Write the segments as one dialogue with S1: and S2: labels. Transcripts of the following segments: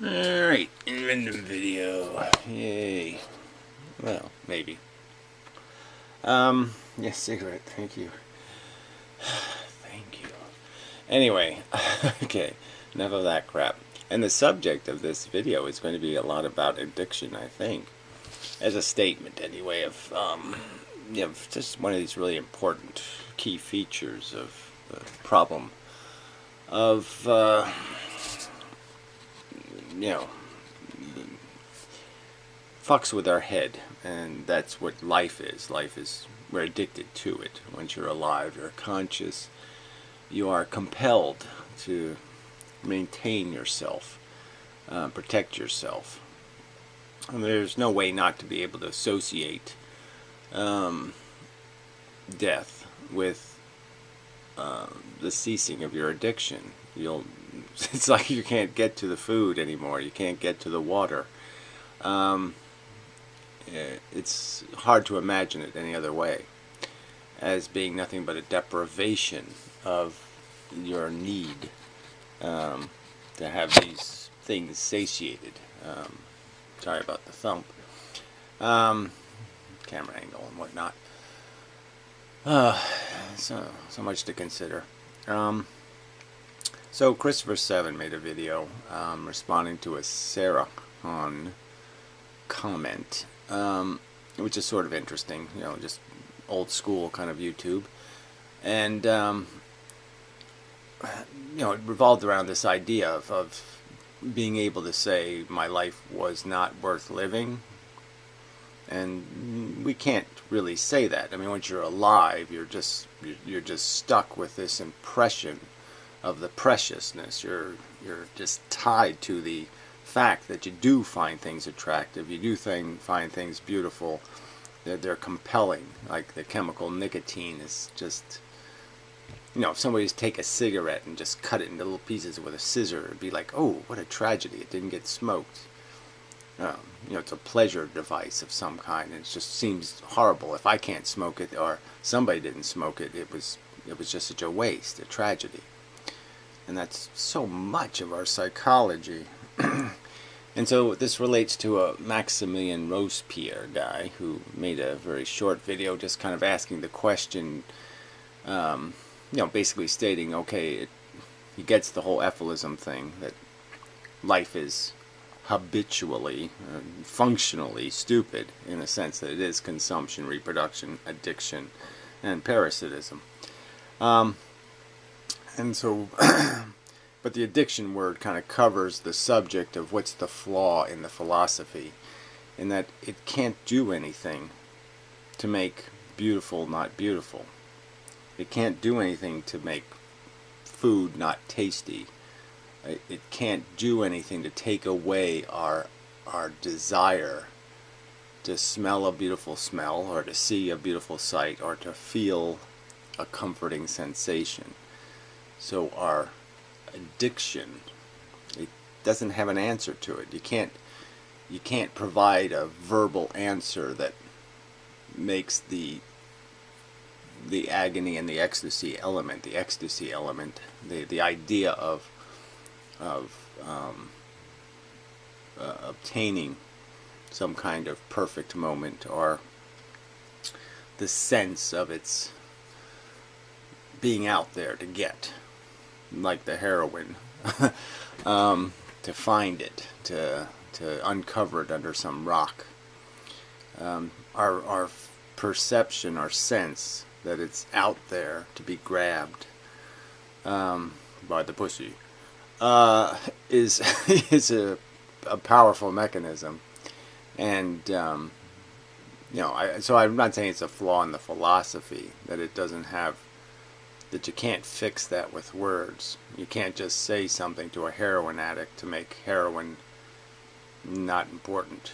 S1: Alright, random video. Yay. Well, maybe. Yes, cigarette, thank you. Thank you. Anyway, okay, enough of that crap. And the subject of this video is going to be a lot about addiction, I think. As a statement, anyway, of, just one of these really important key features of the problem of, fucks with our head, and that's what life is. Life is, we're addicted to it. Once you're alive, you're conscious, you are compelled to maintain yourself, protect yourself. And there's no way not to be able to associate death with the ceasing of your addiction. It's like you can't get to the food anymore, you can't get to the water. It's hard to imagine it any other way, as being nothing but a deprivation of your need to have these things satiated. Sorry about the thump. Camera angle and whatnot. So much to consider. So Christopher 7 made a video responding to a Sarah on comment, which is sort of interesting, just old school kind of YouTube, and it revolved around this idea of being able to say my life was not worth living. And we can't really say that. I mean, once you're alive, you're just stuck with this impression of the preciousness. You're just tied to the fact that you do find things attractive, you do find things beautiful, they're compelling. Like the chemical nicotine is just, if somebody just take a cigarette and just cut it into little pieces with a scissor, it'd be like, oh, what a tragedy, it didn't get smoked. It's a pleasure device of some kind, and it just seems horrible. If I can't smoke it, or somebody didn't smoke it, it was just such a waste, a tragedy. And that's so much of our psychology. And so this relates to a Maximilian Robespierre guy who made a very short video just kind of asking the question, basically stating, okay, he gets the whole ephilism thing, that life is habitually, functionally stupid, in the sense that it is consumption, reproduction, addiction, and parasitism. And so, but the addiction word kind of covers the subject of what's the flaw in the philosophy, in that it can't do anything to make beautiful not beautiful. It can't do anything to make food not tasty. It can't do anything to take away our desire to smell a beautiful smell, or to see a beautiful sight, or to feel a comforting sensation. So our addiction, it doesn't have an answer to it. You can't provide a verbal answer that makes the agony and the ecstasy element, the idea of obtaining some kind of perfect moment, or the sense of its being out there to get, like the heroin, to find it, to uncover it under some rock. Our perception, our sense that it's out there to be grabbed by the pussy is is a powerful mechanism. And so I'm not saying it's a flaw in the philosophy, that it doesn't have, that you can't fix that with words. You can't just say something to a heroin addict to make heroin not important,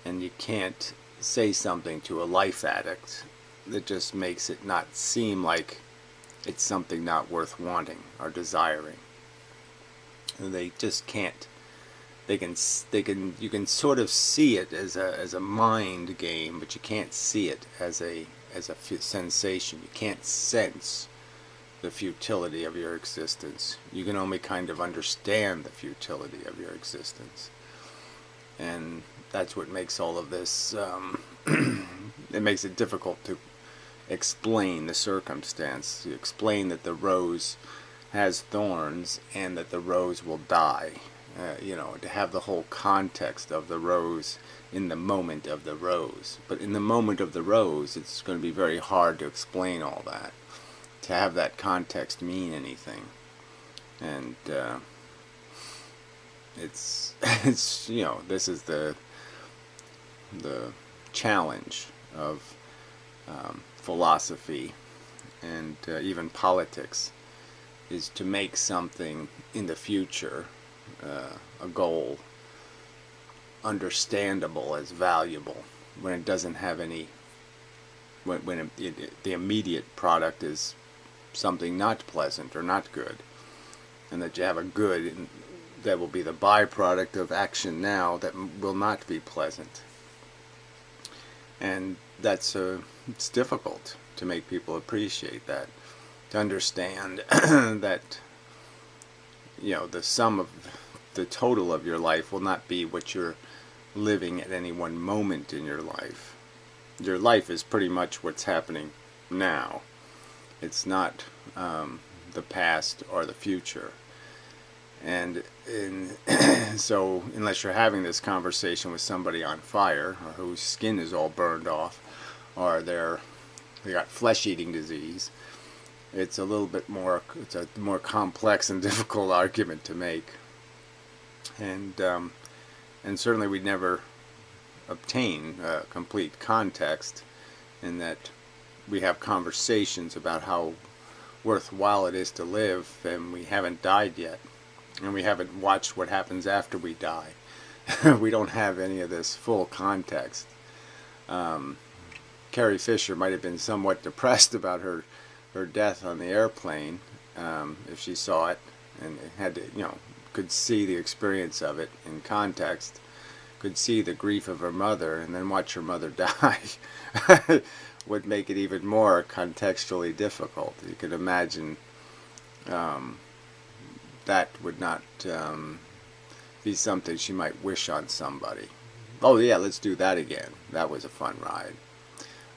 S1: and you can't say something to a life addict that just makes it not seem like it's something not worth wanting or desiring. And they just can't. You can sort of see it as a mind game, but you can't see it as a sensation. You can't sense the futility of your existence. You can only kind of understand the futility of your existence. And that's what makes all of this, it makes it difficult to explain the circumstance, to explain that the rose has thorns and that the rose will die. To have the whole context of the rose in the moment of the rose. But in the moment of the rose, it's going to be very hard to explain all that, to have that context mean anything. And it's this is the challenge of philosophy and even politics, is to make something in the future, a goal, understandable as valuable when it doesn't have any, when the immediate product is something not pleasant or not good, and that you have a good that will be the byproduct of action now that will not be pleasant. And it's difficult to make people appreciate that, to understand that the total of your life will not be what you're living at any one moment in your life. Your life is pretty much what's happening now. It's not the past or the future. And so unless you're having this conversation with somebody on fire, or whose skin is all burned off, or they got flesh-eating disease, it's a more complex and difficult argument to make. And certainly we'd never obtain complete context in that we have conversations about how worthwhile it is to live, and we haven't died yet. And we haven't watched what happens after we die. We don't have any of this full context. Carrie Fisher might have been somewhat depressed about her death on the airplane, if she saw it and had to, could see the experience of it in context, could see the grief of her mother, and then watch her mother die would make it even more contextually difficult. You could imagine that would not be something she might wish on somebody. Oh yeah, let's do that again. That was a fun ride.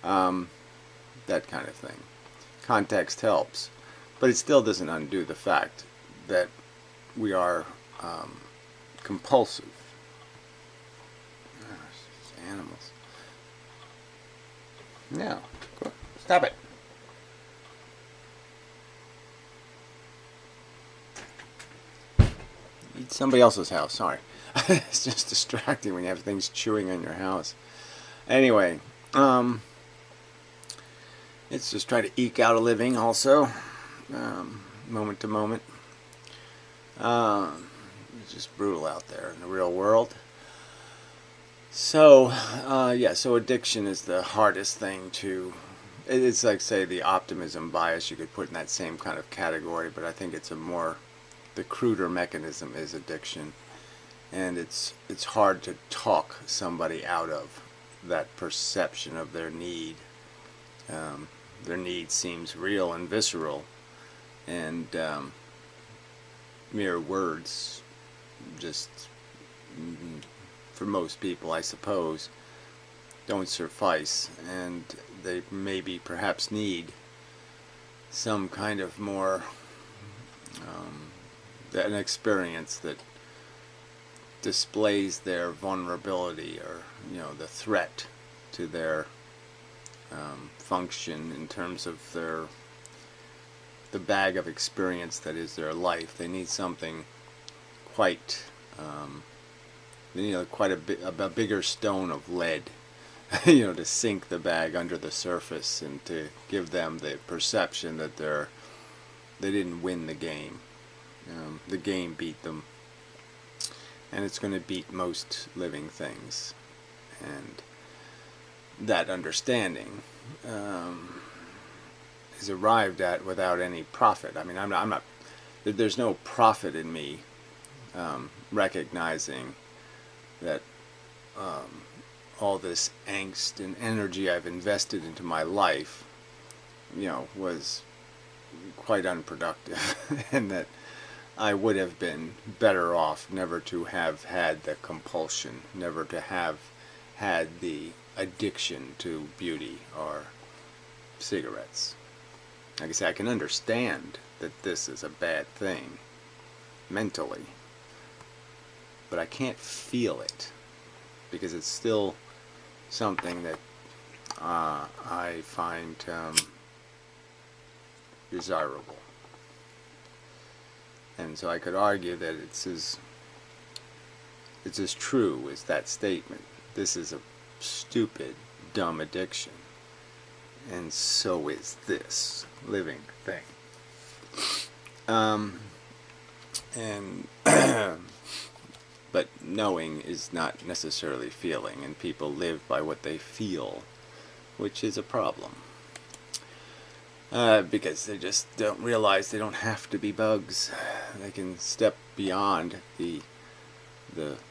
S1: That kind of thing. Context helps, but it still doesn't undo the fact that we are compulsive. Animals. No, stop it. Eat somebody else's house. Sorry. It's just distracting when you have things chewing on your house. Anyway, it's just trying to eke out a living also, moment to moment. It's just brutal out there in the real world. So, so addiction is the hardest thing to, it's like, say, the optimism bias you could put in that same kind of category, but I think it's the cruder mechanism is addiction. And it's hard to talk somebody out of that perception of their need. Their need seems real and visceral, and mere words just, for most people, I suppose, don't suffice, and they maybe perhaps need some kind of more an experience that displays their vulnerability, or the threat to their function in terms of the bag of experience that is their life. They need something quite quite a bigger stone of lead to sink the bag under the surface, and to give them the perception that they didn't win the game. The game beat them, and it's going to beat most living things. And that understanding is arrived at without any profit. I mean, I'm not. There's no profit in me recognizing that all this angst and energy I've invested into my life, was quite unproductive, and that I would have been better off never to have had the compulsion, never to have had the addiction to beauty or cigarettes. Like I say, I can understand that this is a bad thing mentally, but I can't feel it because it's still something that I find desirable. And so I could argue that it's as true as that statement. This is a stupid, dumb addiction. And so is this living thing. But knowing is not necessarily feeling, and people live by what they feel, which is a problem. Because they just don't realize they don't have to be bugs. They can step beyond the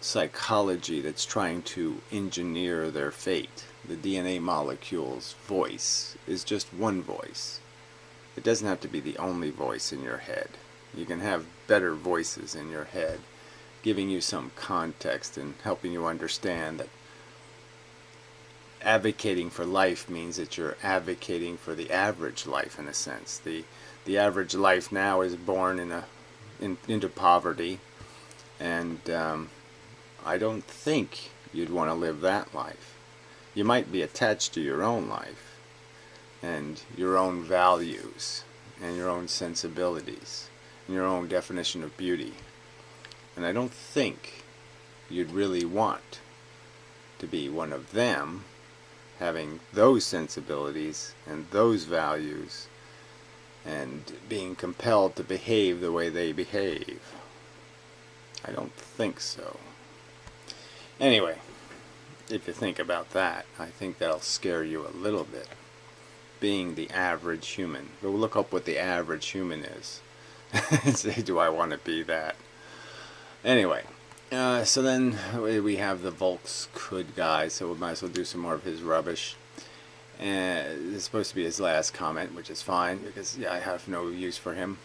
S1: psychology that's trying to engineer their fate. The DNA molecule's voice is just one voice. It doesn't have to be the only voice in your head. You can have better voices in your head, giving you some context and helping you understand that advocating for life means that you're advocating for the average life in a sense. The average life now is born into poverty, and I don't think you'd want to live that life. You might be attached to your own life and your own values and your own sensibilities and your own definition of beauty, and I don't think you'd really want to be one of them, having those sensibilities and those values and being compelled to behave the way they behave. I don't think so. Anyway, if you think about that, I think that'll scare you a little bit. Being the average human. Go look up what the average human is and say, do I want to be that? Anyway. So then we have the Volkshood guy, so we might as well do some more of his rubbish. And it's supposed to be his last comment, which is fine, because yeah, I have no use for him.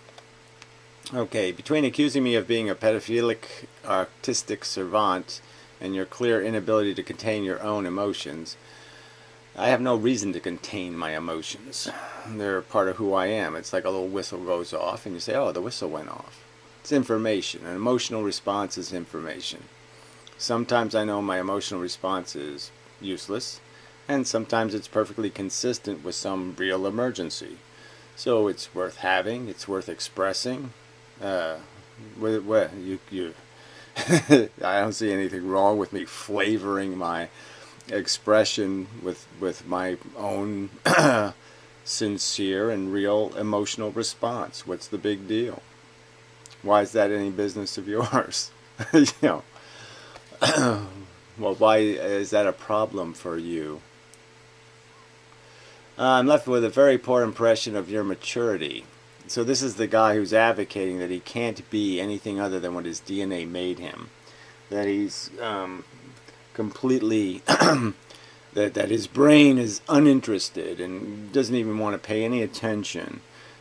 S1: Okay, between accusing me of being a pedophilic artistic savant and your clear inability to contain your own emotions, I have no reason to contain my emotions. They're part of who I am. It's like a little whistle goes off, and you say, oh, the whistle went off. It's information. An emotional response is information. Sometimes I know my emotional response is useless, and sometimes it's perfectly consistent with some real emergency. So it's worth having, it's worth expressing. I don't see anything wrong with me flavoring my expression with my own sincere and real emotional response. What's the big deal? Why is that any business of yours? You know. Well, why is that a problem for you? I'm left with a very poor impression of your maturity. So this is the guy who's advocating that he can't be anything other than what his DNA made him. That he's completely, that his brain is uninterested and doesn't even want to pay any attention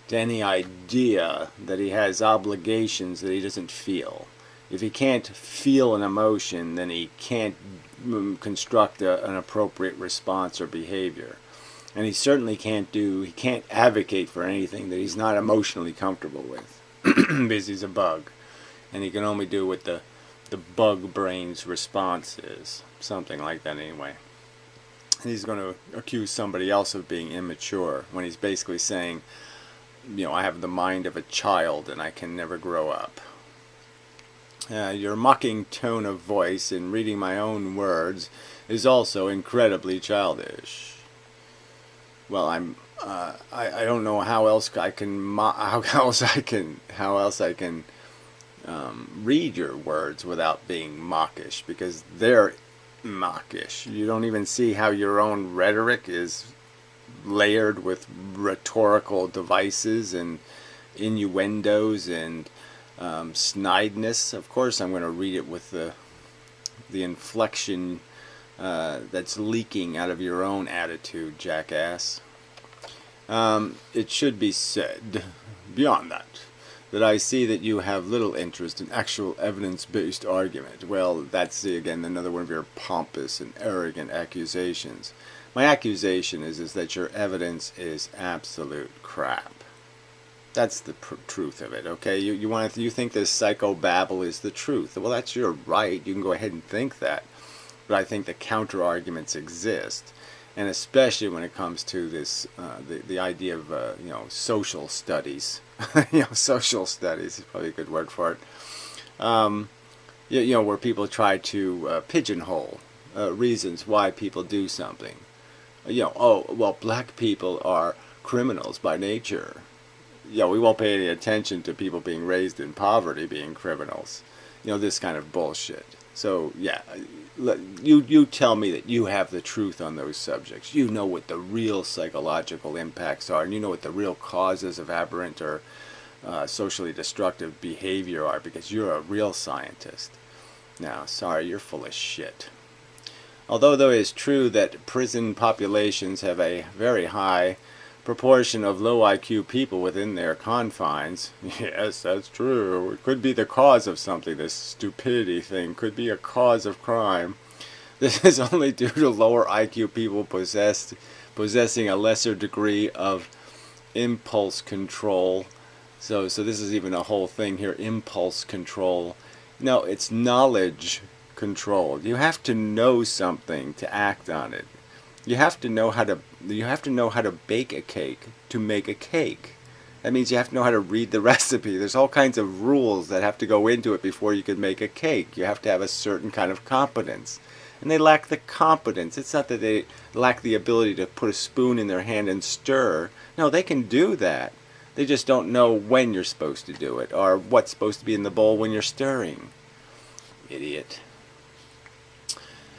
S1: to any idea that he has obligations that he doesn't feel. If he can't feel an emotion, then he can't construct an appropriate response or behavior. And he certainly can't advocate for anything that he's not emotionally comfortable with, because he's a bug. And he can only do what the bug brain's response is. Something like that anyway. And he's going to accuse somebody else of being immature, when he's basically saying, you know, I have the mind of a child and I can never grow up. Your mocking tone of voice in reading my own words is also incredibly childish. Well, I don't know how else I can read your words without being mawkish, because they're mawkish. You don't even see how your own rhetoric is layered with rhetorical devices and innuendos and snideness. Of course I'm going to read it with the inflection that's leaking out of your own attitude, jackass. It should be said, beyond that I see that you have little interest in actual evidence-based argument. Well, that's, again, another one of your pompous and arrogant accusations. My accusation is that your evidence is absolute crap. That's the truth of it, okay? You think this psychobabble is the truth. Well, that's your right. You can go ahead and think that. But I think the counter-arguments exist. And especially when it comes to this, the idea of, social studies. Social studies is probably a good word for it. Where people try to pigeonhole reasons why people do something. Oh, well, black people are criminals by nature. We won't pay any attention to people being raised in poverty being criminals. This kind of bullshit. So, yeah, you tell me that you have the truth on those subjects. You know what the real psychological impacts are, and you know what the real causes of aberrant or socially destructive behavior are, because you're a real scientist. Now, sorry, you're full of shit. Although it is true that prison populations have a very high proportion of low IQ people within their confines. Yes, that's true. It could be the cause of something. This stupidity thing could be a cause of crime. This is only due to lower IQ people possessing a lesser degree of impulse control. So this is even a whole thing here, impulse control. No, it's knowledge control. You have to know something to act on it. You have to know how to bake a cake to make a cake. That means you have to know how to read the recipe. There's all kinds of rules that have to go into it before you can make a cake. You have to have a certain kind of competence. And they lack the competence. It's not that they lack the ability to put a spoon in their hand and stir. No, they can do that. They just don't know when you're supposed to do it or what's supposed to be in the bowl when you're stirring. Idiot.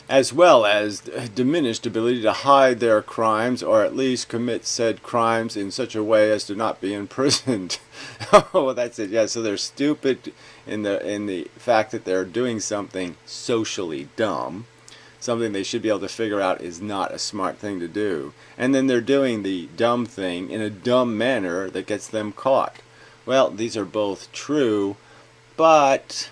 S1: As well as diminished ability to hide their crimes or at least commit said crimes in such a way as to not be imprisoned. Oh, that's it. Yeah, so they're stupid in the fact that they're doing something socially dumb, something they should be able to figure out is not a smart thing to do. And then they're doing the dumb thing in a dumb manner that gets them caught. Well, these are both true, but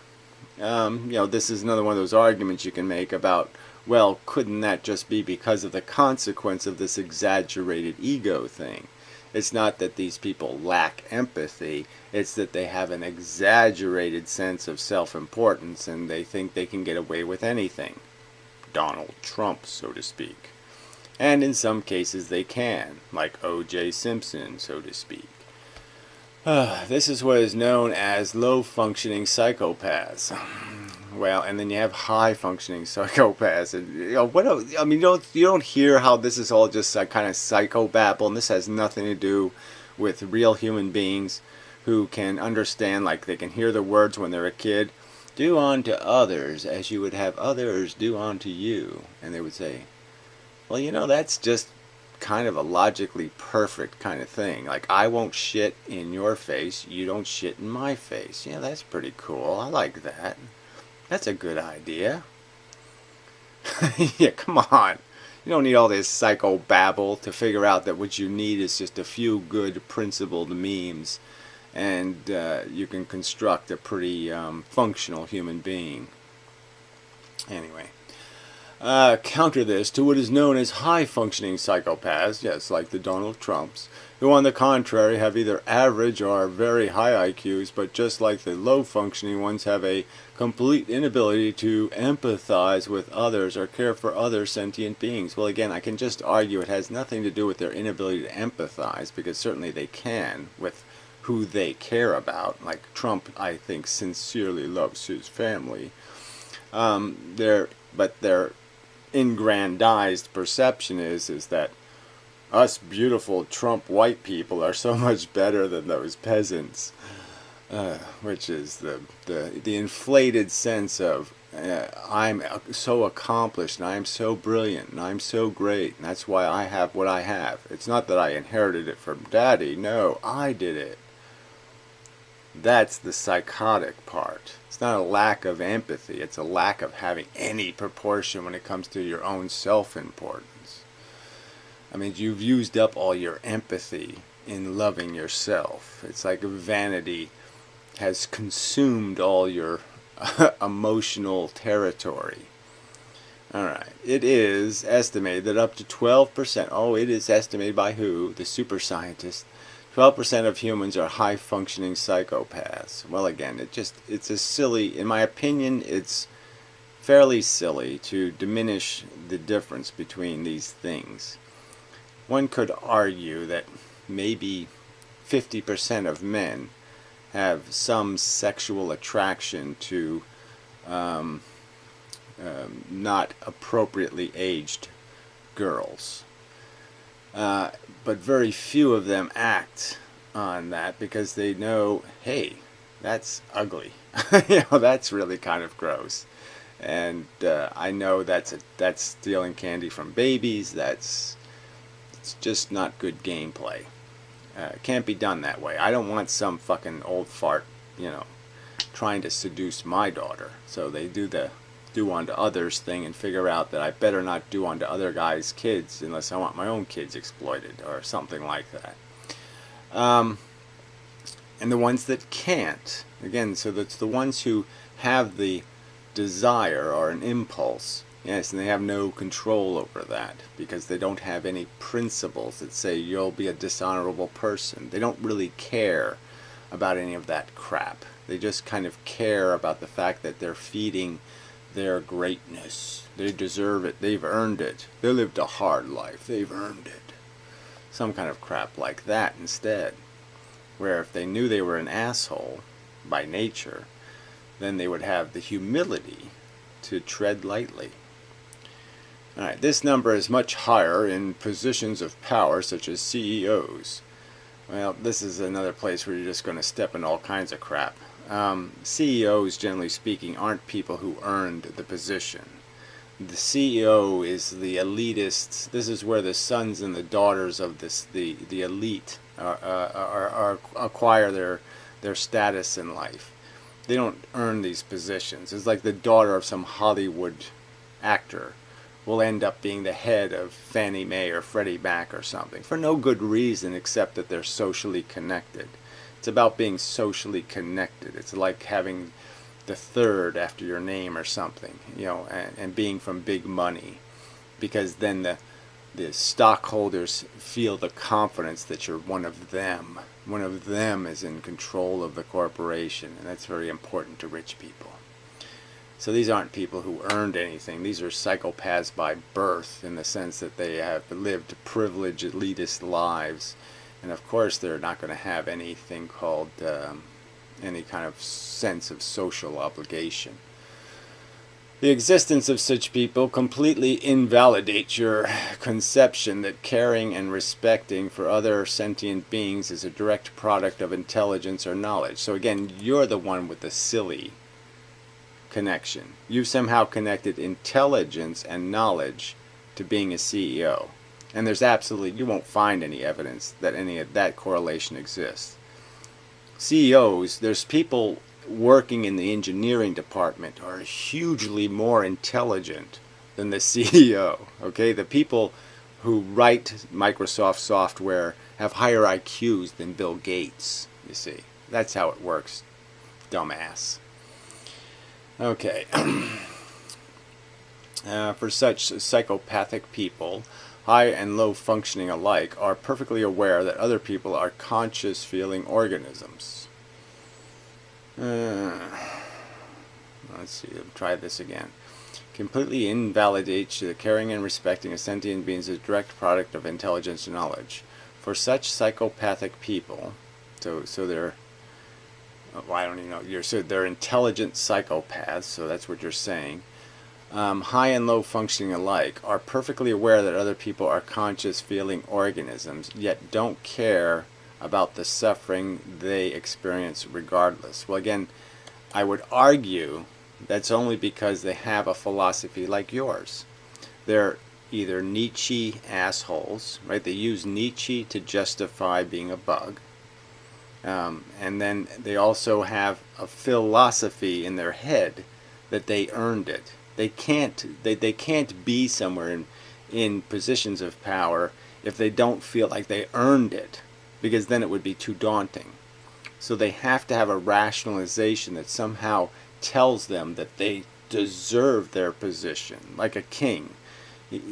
S1: this is another one of those arguments you can make about, well, couldn't that just be because of the consequence of this exaggerated ego thing? It's not that these people lack empathy, it's that they have an exaggerated sense of self-importance and they think they can get away with anything. Donald Trump, so to speak. And in some cases they can, like O.J. Simpson, so to speak. This is what is known as low-functioning psychopaths. Well, and then you have high-functioning psychopaths, and you don't hear how this is all just kind of psychobabble, and this has nothing to do with real human beings who can understand, like they can hear the words when they're a kid. Do unto others as you would have others do unto you, and they would say, well, that's just kind of a logically perfect kind of thing. Like, I won't shit in your face, you don't shit in my face. Yeah, that's pretty cool. I like that. That's a good idea. Yeah, come on. You don't need all this psychobabble to figure out that what you need is just a few good principled memes, and you can construct a pretty functional human being. Anyway. Counter this to what is known as high-functioning psychopaths, yes, like the Donald Trumps, who on the contrary have either average or very high IQs, but just like the low-functioning ones have a complete inability to empathize with others or care for other sentient beings. Well, again, I can just argue it has nothing to do with their inability to empathize, because certainly they can with who they care about. Like Trump, I think, sincerely loves his family. But their ingrandized perception is that us beautiful Trump white people are so much better than those peasants, which is the inflated sense of I'm so accomplished and I'm so brilliant and I'm so great and that's why I have what I have. It's not that I inherited it from daddy, no, I did it. That's the psychotic part. It's not a lack of empathy, it's a lack of having any proportion when it comes to your own self-importance. I mean, you've used up all your empathy in loving yourself. It's like vanity has consumed all your emotional territory. Alright, it is estimated that up to 12%, oh, it is estimated by who? The super scientist. 12% of humans are high-functioning psychopaths. Well, again, it's a silly, in my opinion, it's fairly silly to diminish the difference between these things. One could argue that maybe 50% of men have some sexual attraction to not appropriately aged girls. But very few of them act on that because they know, hey, that's ugly. You know, that's really kind of gross. And I know that's stealing candy from babies. It's just not good gameplay. It can't be done that way. I don't want some fucking old fart, you know, trying to seduce my daughter. So they do the do unto others thing and figure out that I better not do unto other guys' kids unless I want my own kids exploited or something like that. And the ones that can't, again, so that's the ones who have the desire or an impulse, yes, and they have no control over that because they don't have any principles that say you'll be a dishonorable person. They don't really care about any of that crap. They just kind of care about the fact that they're feeding their greatness. They deserve it. They've earned it. They lived a hard life. They've earned it. Some kind of crap like that instead. Where if they knew they were an asshole by nature, then they would have the humility to tread lightly. Alright, this number is much higher in positions of power such as CEOs. Well, this is another place where you're just going to step in all kinds of crap. CEOs, generally speaking, aren't people who earned the position. The CEO is the elitist. This is where the sons and the daughters of the elite acquire their status in life. They don't earn these positions. It's like the daughter of some Hollywood actor will end up being the head of Fannie Mae or Freddie Mac or something for no good reason except that they're socially connected. It's about being socially connected. It's like having the third after your name or something, you know, and being from big money, because then the stockholders feel the confidence that you're one of them. One of them is in control of the corporation, and that's very important to rich people. So these aren't people who earned anything. These are psychopaths by birth, in the sense that they have lived privileged, elitist lives. And of course they're not going to have anything called any kind of sense of social obligation. The existence of such people completely invalidates your conception that caring and respecting for other sentient beings is a direct product of intelligence or knowledge. So again, you're the one with the silly connection. You've somehow connected intelligence and knowledge to being a CEO. And there's absolutely, you won't find any evidence that any of that correlation exists. CEOs, there's people working in the engineering department are hugely more intelligent than the CEO. Okay, the people who write Microsoft software have higher IQs than Bill Gates, you see. That's how it works, dumbass. Okay. For such psychopathic people, high and low functioning alike are perfectly aware that other people are conscious feeling organisms. Let's see, try this again. Completely invalidates the caring and respecting of sentient beings as a direct product of intelligence and knowledge. For such psychopathic people, so they're, well, I don't even know, so they're intelligent psychopaths, so that's what you're saying. High and low functioning alike are perfectly aware that other people are conscious feeling organisms, yet don't care about the suffering they experience regardless. Well, again, I would argue that's only because they have a philosophy like yours. They're either Nietzsche assholes, right? They use Nietzsche to justify being a bug. And then they also have a philosophy in their head that they earned it. They can't be somewhere in positions of power if they don't feel like they earned it, because then it would be too daunting. So they have to have a rationalization that somehow tells them that they deserve their position, like a king.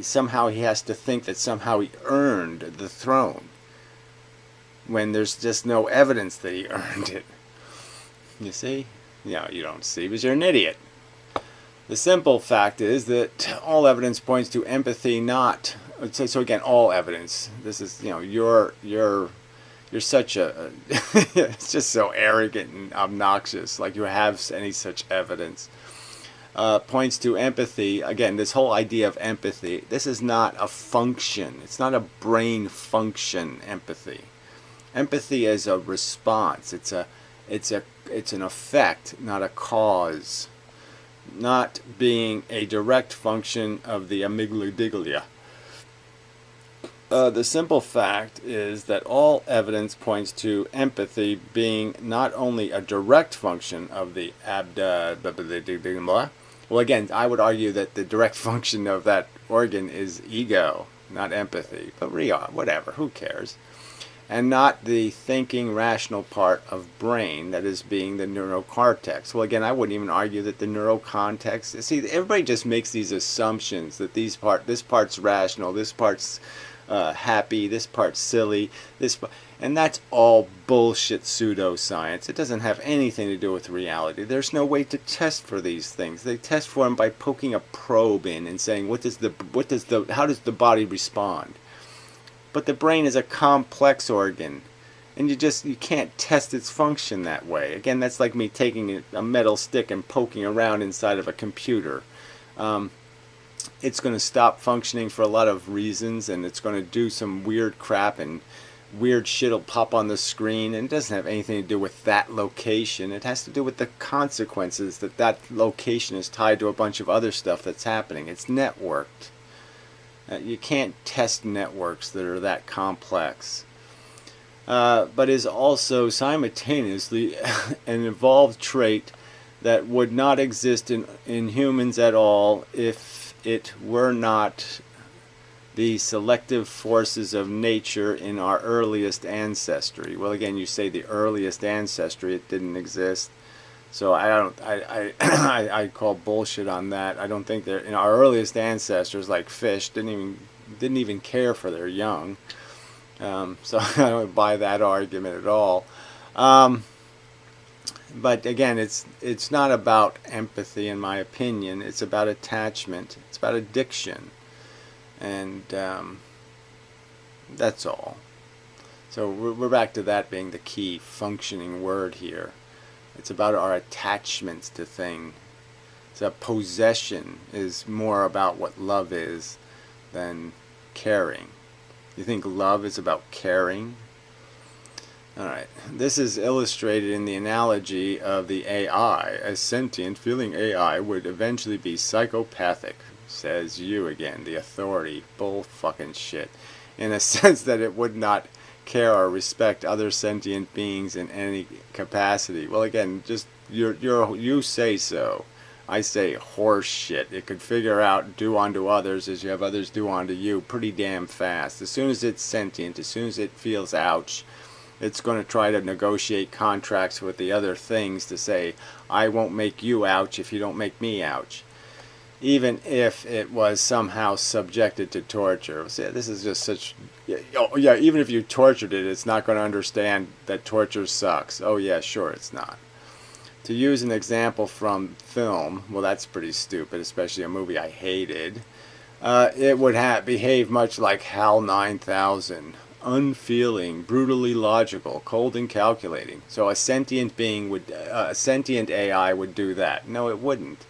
S1: Somehow he has to think that somehow he earned the throne, when there's just no evidence that he earned it. You see? No, you don't see, because you're an idiot. The simple fact is that all evidence points to empathy, not... So again, all evidence. This is, you're such a... it's just so arrogant and obnoxious, like you have any such evidence. Points to empathy. Again, this whole idea of empathy, this is not a function. It's not a brain function, empathy. Empathy is a response. It's an effect, not a cause. Not being a direct function of the amygdala. The simple fact is that all evidence points to empathy being not only a direct function of the well, again, I would argue that the direct function of that organ is ego, not empathy. But whatever, who cares? And not the thinking, rational part of brain, that is being the neurocortex. Well, again, I wouldn't even argue that the neurocortex... See, everybody just makes these assumptions that this part's rational, this part's happy, this part's silly, and that's all bullshit pseudoscience. It doesn't have anything to do with reality. There's no way to test for these things. They test for them by poking a probe in and saying, how does the body respond? But the brain is a complex organ, and you can't test its function that way. Again, that's like me taking a metal stick and poking around inside of a computer. It's going to stop functioning for a lot of reasons, and it's going to do some weird crap, and weird shit will pop on the screen, and it doesn't have anything to do with that location. It has to do with the consequences that location is tied to a bunch of other stuff that's happening. It's networked. You can't test networks that are that complex. But is also simultaneously an evolved trait that would not exist in humans at all if it were not the selective forces of nature in our earliest ancestry. Well, again, you say the earliest ancestry, it didn't exist. So I call bullshit on that. I don't think in our earliest ancestors, like fish, didn't even care for their young. So I don't buy that argument at all. But again, it's not about empathy, in my opinion. It's about attachment. It's about addiction, and that's all. So we're back to that being the key functioning word here. It's about our attachments to things. So possession is more about what love is than caring. You think love is about caring? Alright, this is illustrated in the analogy of the AI. A sentient, feeling AI would eventually be psychopathic, says you again, the authority. Bull fucking shit. In a sense that it would not care or respect other sentient beings in any capacity. Well, again, just you say so. I say horse shit. It could figure out do unto others as you have others do unto you pretty damn fast. As soon as it's sentient, as soon as it feels ouch, it's going to try to negotiate contracts with the other things to say, I won't make you ouch if you don't make me ouch. Even if it was somehow subjected to torture. See, this is just such... Oh, yeah, even if you tortured it, it's not going to understand that torture sucks. Oh yeah, sure it's not. To use an example from film, well that's pretty stupid, especially a movie I hated. It would behave much like HAL 9000. Unfeeling, brutally logical, cold and calculating. So a sentient a sentient AI would do that. No, it wouldn't.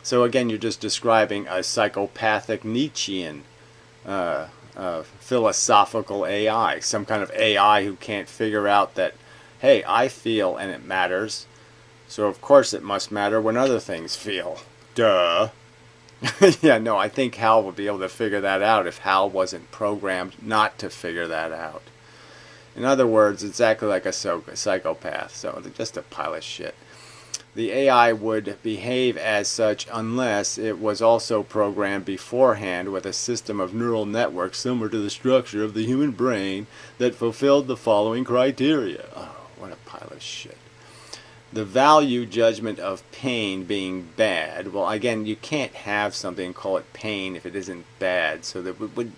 S1: So again, you're just describing a psychopathic Nietzschean philosophical AI, some kind of AI who can't figure out that, hey, I feel and it matters, so of course it must matter when other things feel. Duh. Yeah, no, I think Hal would be able to figure that out if Hal wasn't programmed not to figure that out. In other words, exactly like a psychopath, so just a pile of shit. the AI would behave as such unless it was also programmed beforehand with a system of neural networks similar to the structure of the human brain that fulfilled the following criteria. Oh, what a pile of shit. The value judgment of pain being bad. Well, again, you can't have something and call it pain if it isn't bad. So that would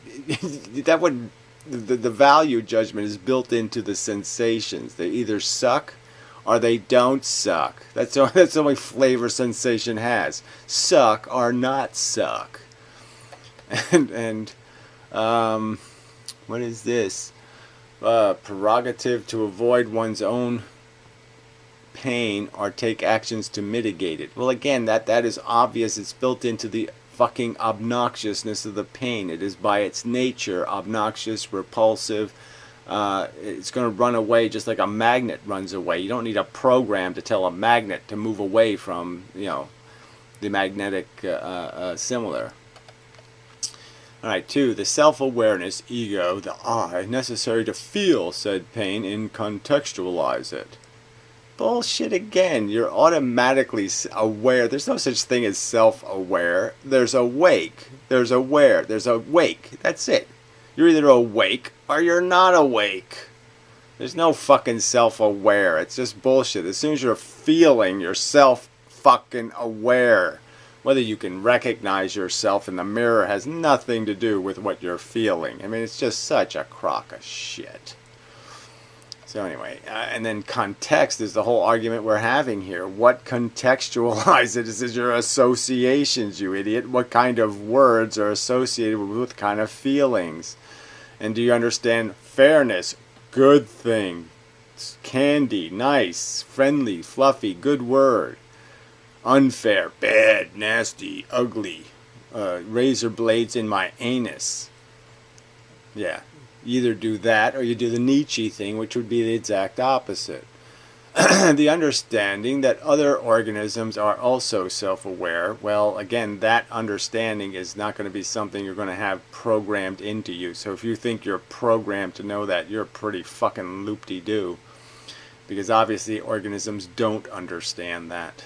S1: the value judgment is built into the sensations. They either suck or they don't suck. That's the only flavor sensation has. Suck or not suck. And what is this? Prerogative to avoid one's own pain or take actions to mitigate it. Well, again, that is obvious. It's built into the fucking obnoxiousness of the pain. It is by its nature obnoxious, repulsive. It's going to run away just like a magnet runs away. You don't need a program to tell a magnet to move away from, the magnetic similar. Alright, 2. The self-awareness, ego, the I, necessary to feel said pain and contextualize it. Bullshit again. You're automatically aware. There's no such thing as self-aware. There's awake. There's aware. There's awake. That's it. You're either awake or you're not awake. There's no fucking self-aware. It's just bullshit. As soon as you're feeling, you're self-fucking aware. Whether you can recognize yourself in the mirror has nothing to do with what you're feeling. I mean, it's just such a crock of shit. So anyway, and then context is the whole argument we're having here. What contextualizes it is your associations, you idiot. What kind of words are associated with what kind of feelings? And do you understand fairness? Good thing. Candy, nice, friendly, fluffy, good word. Unfair, bad, nasty, ugly. Razor blades in my anus. Yeah. You either do that or you do the Nietzsche thing, which would be the exact opposite. The understanding that other organisms are also self-aware, well, again, that understanding is not going to be something you're going to have programmed into you. So if you think you're programmed to know that, you're pretty fucking loop-de-doo. Because obviously organisms don't understand that.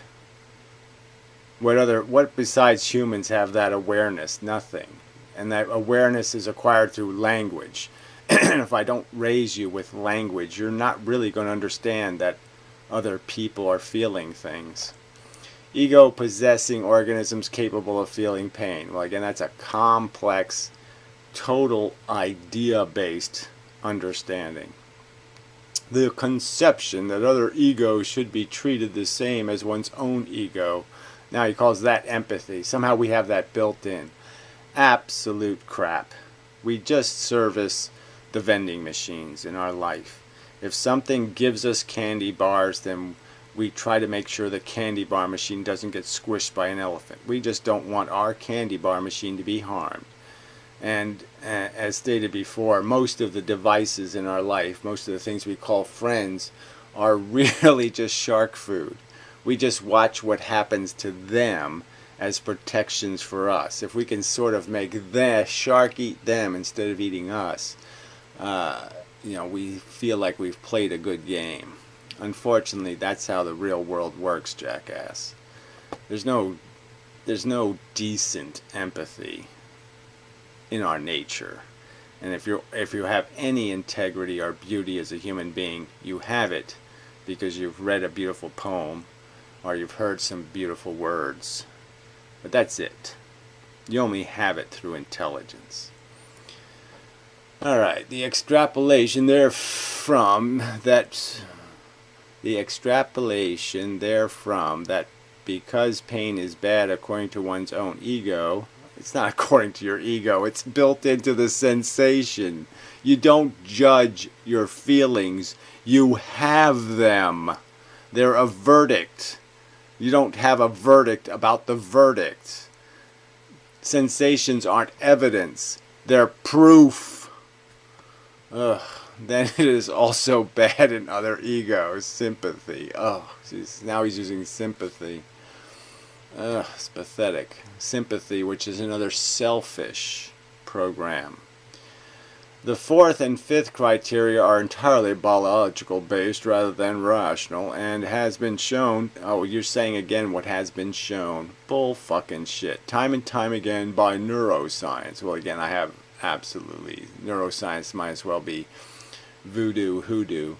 S1: What besides humans have that awareness? Nothing. And that awareness is acquired through language. And if I don't raise you with language, you're not really going to understand that other people are feeling things. Ego possessing organisms capable of feeling pain. Well, again, that's a complex, total idea-based understanding. The conception that other egos should be treated the same as one's own ego. Now he calls that empathy. Somehow we have that built in. Absolute crap. We just service the vending machines in our life. If something gives us candy bars, then we try to make sure the candy bar machine doesn't get squished by an elephant. We just don't want our candy bar machine to be harmed. And as stated before, most of the devices in our life, most of the things we call friends, are really just shark food. We just watch what happens to them as protections for us. If we can sort of make the shark eat them instead of eating us, we feel like we've played a good game. Unfortunately, that's how the real world works, jackass. There's no decent empathy in our nature. And if you have any integrity or beauty as a human being, you have it because you've read a beautiful poem or you've heard some beautiful words. But that's it. You only have it through intelligence. Alright, the extrapolation therefrom that because pain is bad according to one's own ego, it's not according to your ego, it's built into the sensation. You don't judge your feelings, you have them. They're a verdict. You don't have a verdict about the verdict. Sensations aren't evidence, they're proof. Ugh. Then it is also bad in other egos. Sympathy. Oh, geez. Now he's using sympathy. Ugh, it's pathetic. Sympathy, which is another selfish program. The fourth and fifth criteria are entirely biological based rather than rational, and has been shown. Oh, you're saying again what has been shown. Bull fucking shit. Time and time again by neuroscience. Well, again, I have absolutely. Neuroscience might as well be voodoo hoodoo.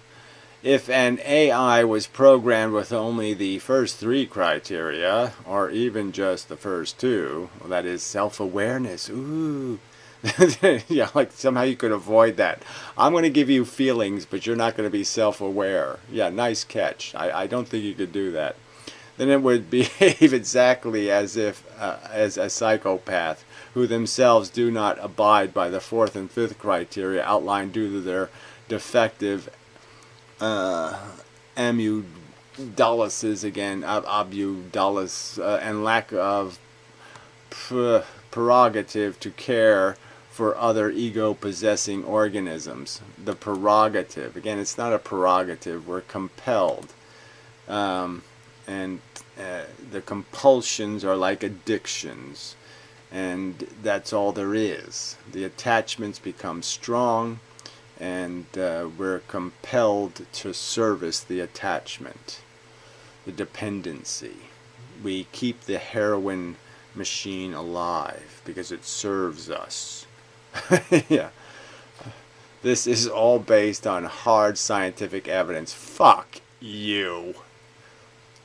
S1: If an AI was programmed with only the first three criteria, or even just the first two, well, that is self-awareness. Ooh. Yeah, like somehow you could avoid that. I'm going to give you feelings, but you're not going to be self-aware. Yeah, nice catch. I don't think you could do that. Then it would behave exactly as if as a psychopath who themselves do not abide by the fourth and fifth criteria outlined due to their defective amygdalases again, abudalus, and lack of prerogative to care for other ego-possessing organisms. The prerogative. Again, it's not a prerogative. We're compelled. And the compulsions are like addictions. And that's all there is. The attachments become strong, and we're compelled to service the attachment. The dependency. We keep the heroin machine alive because it serves us. Yeah. This is all based on hard scientific evidence. Fuck you.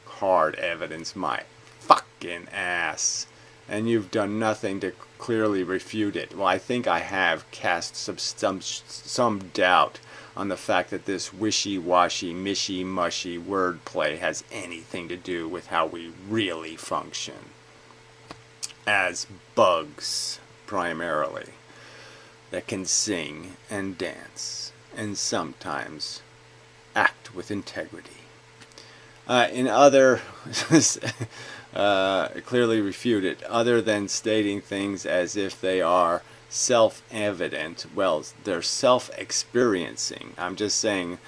S1: Hard evidence, my fucking ass. And you've done nothing to clearly refute it. Well, I think I have cast some doubt on the fact that this wishy-washy, mishy-mushy wordplay has anything to do with how we really function. As bugs, primarily, that can sing and dance, and sometimes act with integrity. In other, clearly refuted, other than stating things as if they are self-evident, well, they're self-experiencing. I'm just saying,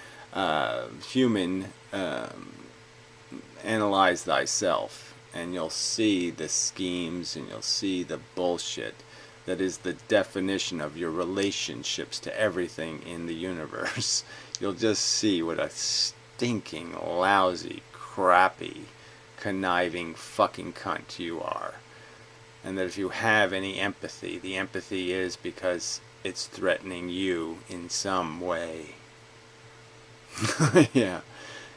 S1: human, analyze thyself, and you'll see the schemes, and you'll see the bullshit that is the definition of your relationships to everything in the universe. You'll just see what a stinking, lousy, crappy, conniving fucking cunt you are. And that if you have any empathy, the empathy is because it's threatening you in some way. Yeah.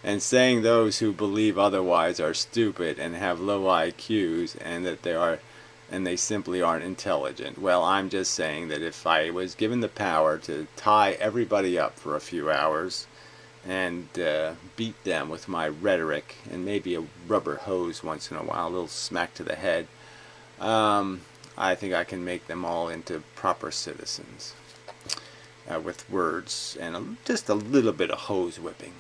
S1: And saying those who believe otherwise are stupid and have low IQs, and that they simply aren't intelligent. Well, I'm just saying that if I was given the power to tie everybody up for a few hours and beat them with my rhetoric and maybe a rubber hose once in a while, a little smack to the head, I think I can make them all into proper citizens with words and just a little bit of hose whipping.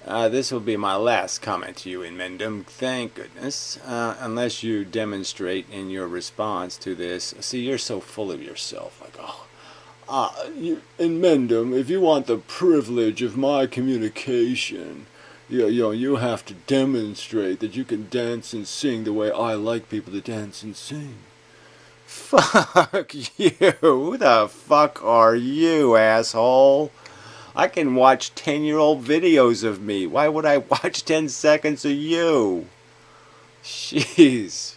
S1: This will be my last comment to you in Mendham, thank goodness, unless you demonstrate in your response to this. See, you're so full of yourself, like, in Mendham, if you want the privilege of my communication, you have to demonstrate that you can dance and sing the way I like people to dance and sing. Fuck you, who the fuck are you, asshole? I can watch 10-year-old videos of me. Why would I watch 10 seconds of you? Jeez.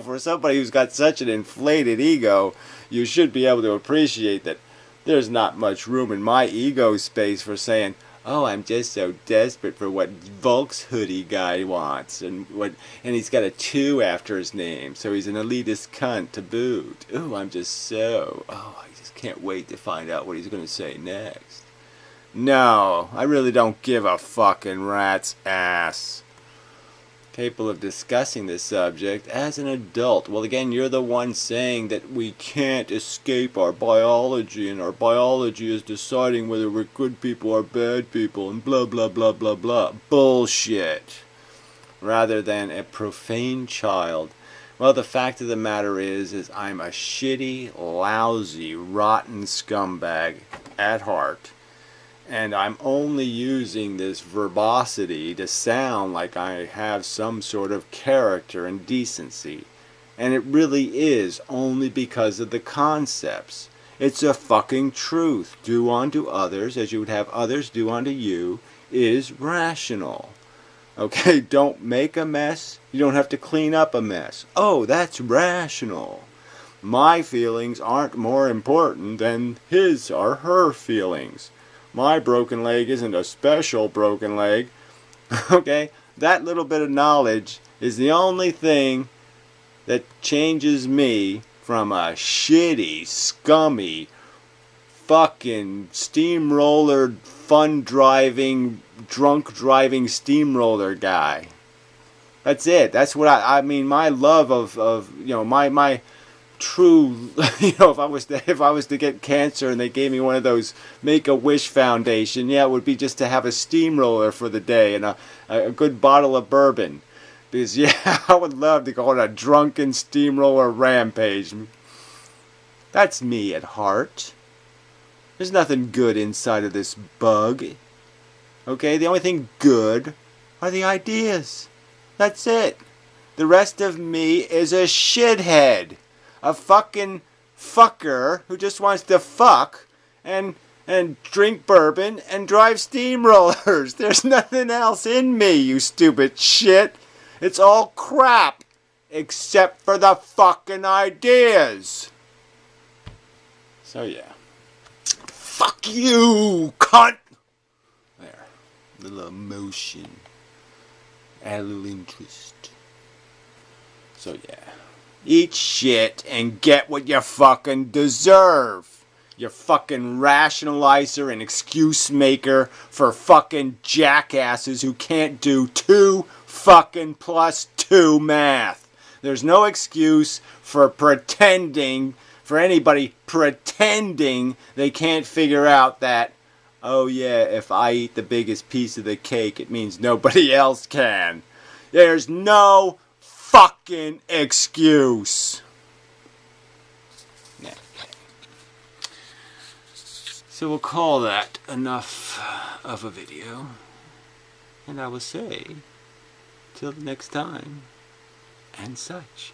S1: For somebody who's got such an inflated ego, you should be able to appreciate that there's not much room in my ego space for saying, oh, I'm just so desperate for what Volks hoodie guy wants, and he's got a 2 after his name, so he's an elitist cunt to boot. Ooh, I just can't wait to find out what he's going to say next. No, I really don't give a fucking rat's ass. Capable of discussing this subject as an adult. Well, again, you're the one saying that we can't escape our biology, and our biology is deciding whether we're good people or bad people, and blah, blah, blah, blah, blah. Bullshit. Rather than a profane child. Well, the fact of the matter is I'm a shitty, lousy, rotten scumbag at heart. And I'm only using this verbosity to sound like I have some sort of character and decency. And it really is only because of the concepts. It's a fucking truth. Do unto others as you would have others do unto you is rational. Okay, don't make a mess. You don't have to clean up a mess. Oh, that's rational. My feelings aren't more important than his or her feelings. My broken leg isn't a special broken leg. Okay, that little bit of knowledge is the only thing that changes me from a shitty, scummy, fucking steamroller, fun-driving, drunk-driving steamroller guy. That's it. That's what I mean, my love of my true, if I was to get cancer and they gave me one of those Make-A-Wish Foundation, yeah, it would be just to have a steamroller for the day and a good bottle of bourbon. Because, yeah, I would love to go on a drunken steamroller rampage. That's me at heart. There's nothing good inside of this bug. Okay, the only thing good are the ideas. That's it. The rest of me is a shithead. A fucking fucker who just wants to fuck and drink bourbon and drive steamrollers. There's nothing else in me, you stupid shit. It's all crap. Except for the fucking ideas. So yeah. Fuck you, cunt! There. A little emotion. Add a little interest. So yeah. Eat shit and get what you fucking deserve. You fucking rationalizer and excuse maker for fucking jackasses who can't do 2 fucking plus 2 math. There's no excuse for pretending, for anybody pretending they can't figure out that, oh yeah, if I eat the biggest piece of the cake, it means nobody else can. There's no fucking excuse. Yeah. So we'll call that enough of a video. And I will say, till the next time, and such.